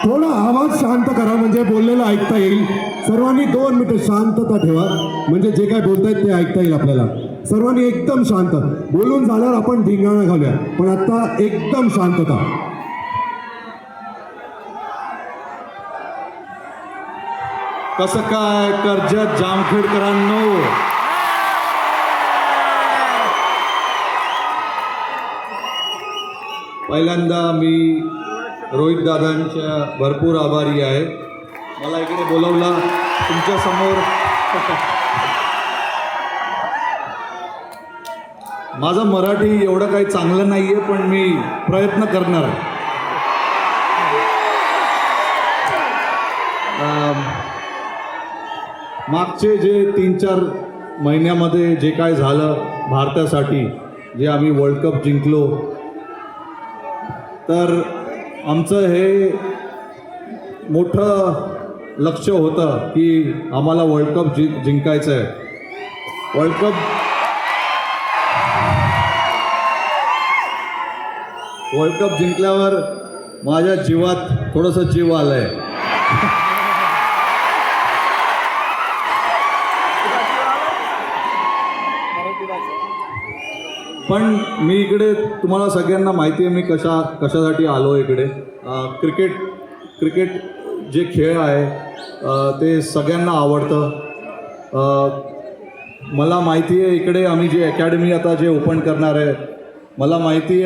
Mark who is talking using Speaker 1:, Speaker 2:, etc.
Speaker 1: थोडा आवाज शांत करा म्हणजे बोललेलं ऐकता येईल. सर्वांनी 2 मिनिटं शांतता ठेवा म्हणजे जे काय बोलतायत ते ऐकता येईल आपल्याला. सर्वांनी एकदम शांत. बोलून झाल्यावर आपण धिंगाणा घालूया, पण आता एकदम शांतता.
Speaker 2: कसं काय कर्जत जामखेडकरांनो, पहिल्यांदा मी रोहित दादांच्या भरपूर आभारी आहे. मला इकडे बोलवला तुमच्या समोर. माझं मराठी एवढं काही चांगलं नाही आहे, पण मी प्रयत्न करणार. मागचे जे 3-4 महिन्यामध्ये जे काय झालं भारतासाठी, जे आम्ही वर्ल्ड कप जिंकलो, तर आमचं हे मोठं लक्ष होतं की आम्हाला वर्ल्ड कप जिंकायचं आहे. वर्ल्ड कप जिंकल्यावर माझ्या जीवात थोडंसं जीव आलं आहे. पण मी इकडे तुम्हाला सगळ्यांना माहिती आहे मी कशासाठी आलो इकडे. क्रिकेट जे खेळ आहे ते सगळ्यांना आवडतं. मला माहिती आहे इकडे आम्ही जे अकॅडमी आता जे ओपन करणार आहे, मला माहिती आहे